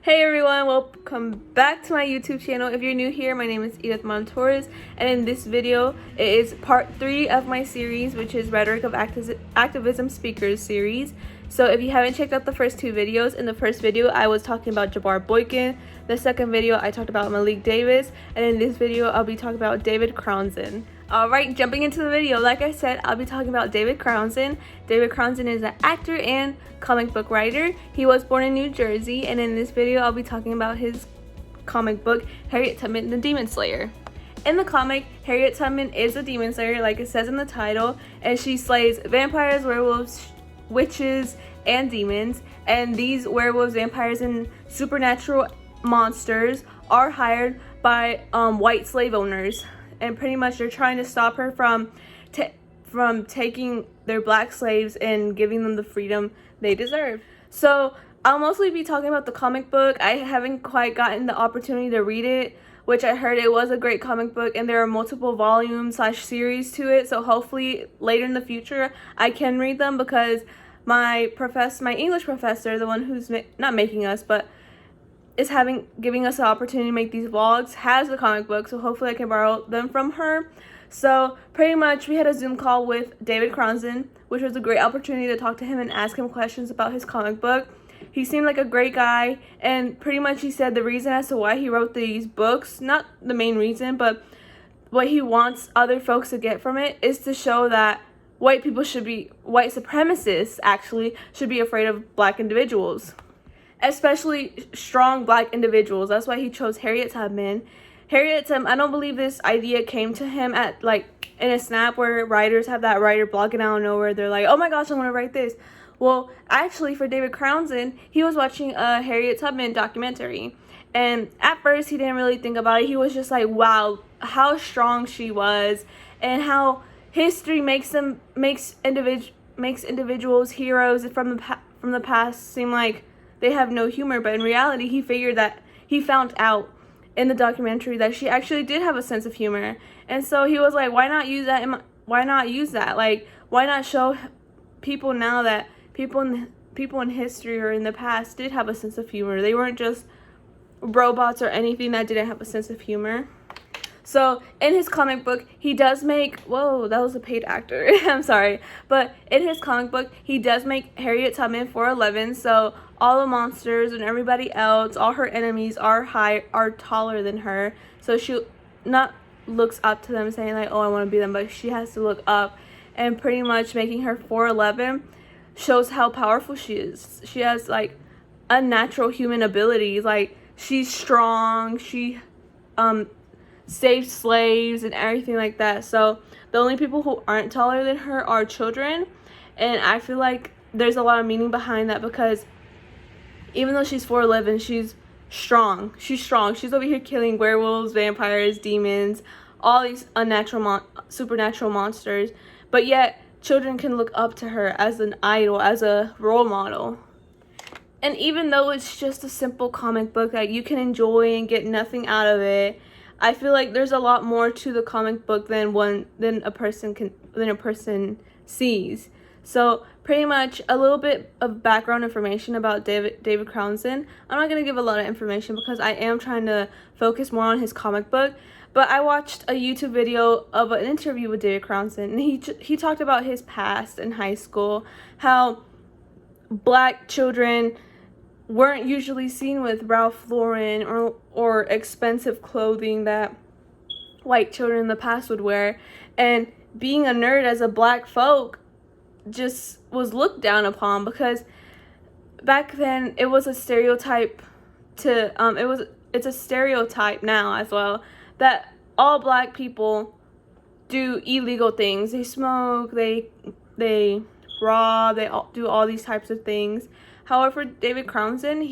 Hey everyone, welcome back to my YouTube channel. If you're new here, my name is Mata-torres, and in this video, it is part 3 of my series, which is Rhetoric of Activism Speakers series. So if you haven't checked out the first 2 videos, in the first video, I was talking about Jabbar Boykin. The second video, I talked about Malik Davis, and in this video, I'll be talking about David Crownson. Alright, jumping into the video, like I said, I'll be talking about David Crownson. David Crownson is an actor and comic book writer. He was born in New Jersey, and in this video, I'll be talking about his comic book, Harriet Tubman, the Demon Slayer. In the comic, Harriet Tubman is a demon slayer, like it says in the title, and she slays vampires, werewolves, witches, and demons. And these werewolves, vampires, and supernatural monsters are hired by white slave owners. And pretty much they're trying to stop her from taking their black slaves and giving them the freedom they deserve. So I'll mostly be talking about the comic book. I haven't quite gotten the opportunity to read it, which I heard it was a great comic book, and there are multiple volumes / series to it. So hopefully later in the future I can read them, because my English professor, the one who's not making us, but is giving us the opportunity to make these vlogs, has the comic book, so hopefully I can borrow them from her. So pretty much we had a Zoom call with David Crownson, which was a great opportunity to talk to him and ask him questions about his comic book. He seemed like a great guy, and pretty much he said the reason as to why he wrote these books, not the main reason, but what he wants other folks to get from it is to show that white supremacists actually should be afraid of black individuals, especially strong black individuals. That's why he chose Harriet Tubman. Harriet Tubman, I don't believe this idea came to him at in a snap, where writers have that writer blogging out of nowhere. They're like, oh my gosh, I'm gonna write this. Well, actually, for David Crownson, he was watching a Harriet Tubman documentary, and at first he didn't really think about it. He was just like, wow, how strong she was, and how history makes individuals heroes from the past seem like they have no humor. But in reality, he found out in the documentary that she actually did have a sense of humor. And so he was like, why not use that? Why not show people now that people in history or in the past did have a sense of humor? They weren't just robots or anything that didn't have a sense of humor. So in his comic book, he does make, whoa, that was a paid actor. I'm sorry. But in his comic book, he does make Harriet Tubman 4'11". So all the monsters and everybody else, all her enemies are taller than her. So she not looks up to them saying like, oh, I want to be them, but she has to look up. And pretty much making her 4'11" shows how powerful she is. She has like unnatural human abilities. Like, she's strong. She saved slaves and everything like that. So the only people who aren't taller than her are children, and I feel like there's a lot of meaning behind that, because even though she's 4'11", she's strong. She's over here killing werewolves, vampires, demons, all these supernatural monsters, but yet children can look up to her as an idol, as a role model. And even though it's just a simple comic book that you can enjoy and get nothing out of it, I feel like there's a lot more to the comic book than a person sees. So pretty much a little bit of background information about David Crownson. I'm not going to give a lot of information because I am trying to focus more on his comic book. But I watched a YouTube video of an interview with David Crownson, and he talked about his past in high school, how black children weren't usually seen with Ralph Lauren or expensive clothing that white children in the past would wear. And being a nerd as a black folk just was looked down upon, because back then it was a stereotype it's a stereotype now as well, that all black people do illegal things. They smoke, they rob, they do all these types of things. However, David Crownson,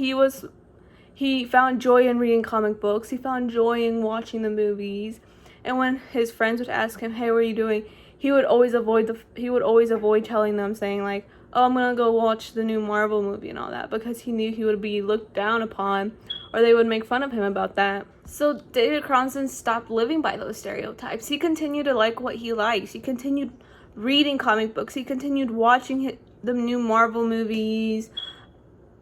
he found joy in reading comic books. He found joy in watching the movies. And when his friends would ask him, hey, what are you doing? He would always avoid telling them, saying like, oh, I'm gonna go watch the new Marvel movie and all that, because he knew he would be looked down upon, or they would make fun of him about that. So David Crownson stopped living by those stereotypes. He continued to like what he likes. He continued reading comic books. He continued watching the new Marvel movies,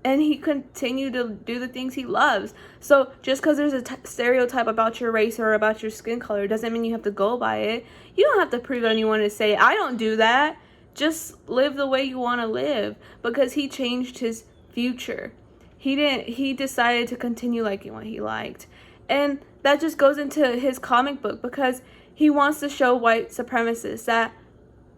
and he continued to do the things he loves. So just because there's a stereotype about your race or about your skin color doesn't mean you have to go by it. You don't have to prove anyone to say, I don't do that. Just live the way you want to live, because he changed his future. He decided to continue liking what he liked. And that just goes into his comic book, because he wants to show white supremacists that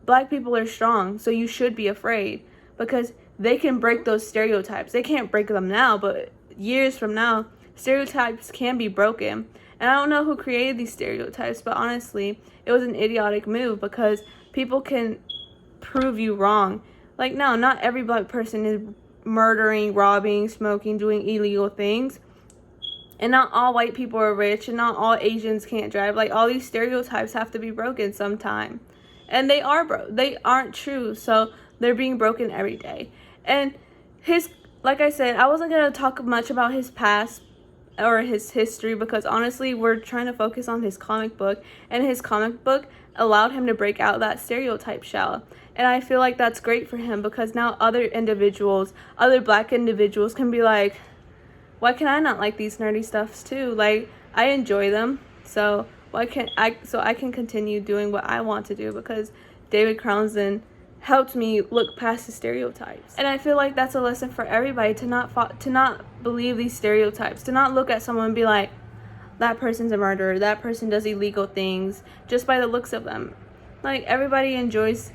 black people are strong, so you should be afraid, because they can break those stereotypes. They can't break them now, but years from now, stereotypes can be broken. And I don't know who created these stereotypes, but honestly, it was an idiotic move, because people can prove you wrong. Like, no, not every black person is murdering, robbing, smoking, doing illegal things. And not all white people are rich, and not all Asians can't drive. Like, all these stereotypes have to be broken sometime. And they aren't true, so they're being broken every day. And like I said, I wasn't going to talk much about his past or his history, because honestly, we're trying to focus on his comic book, and his comic book allowed him to break out that stereotype shell. And I feel like that's great for him, because now other black individuals can be like, why can I not like these nerdy stuffs too? Like, I enjoy them, so I can continue doing what I want to do, because David Crownson helped me look past the stereotypes. And I feel like that's a lesson for everybody, to not believe these stereotypes, to not look at someone and be like, that person's a murderer, that person does illegal things, just by the looks of them. Like, everybody enjoys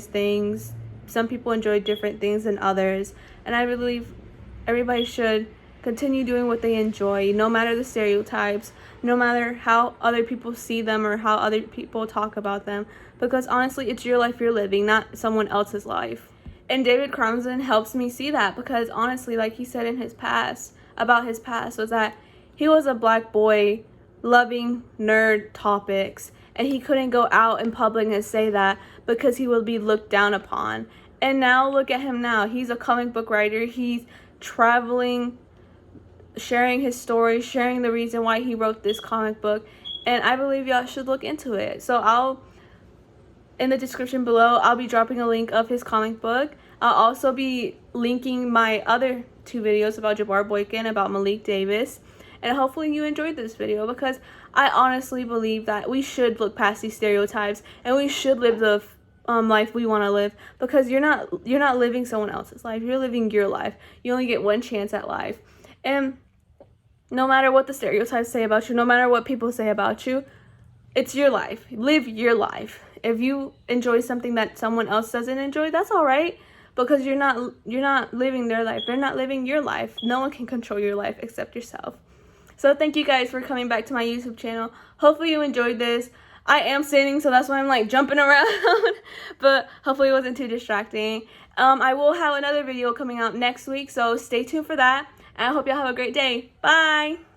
things. Some people enjoy different things than others, and I believe everybody should continue doing what they enjoy, no matter the stereotypes, no matter how other people see them or how other people talk about them, because honestly, it's your life you're living, not someone else's life. And David Crownson helps me see that, because honestly, like he said in his past, was that he was a black boy loving nerd topics, and he couldn't go out in public and say that, because he would be looked down upon. And now look at him now. He's a comic book writer. He's traveling, sharing his story, sharing the reason why he wrote this comic book, and I believe y'all should look into it. So in the description below, I'll be dropping a link of his comic book. I'll also be linking my other 2 videos about Jabbar Boykin, about Malik Davis, and hopefully you enjoyed this video, because I honestly believe that we should look past these stereotypes, and we should live the life we want to live, because you're not living someone else's life, you're living your life. You only get one chance at life. And no matter what the stereotypes say about you, no matter what people say about you, it's your life. Live your life. If you enjoy something that someone else doesn't enjoy, that's all right, because you're not living their life. They're not living your life. No one can control your life except yourself. So thank you guys for coming back to my YouTube channel. Hopefully you enjoyed this. I am standing, so that's why I'm like jumping around, but hopefully it wasn't too distracting. I will have another video coming out next week, so stay tuned for that, and I hope y'all have a great day. Bye!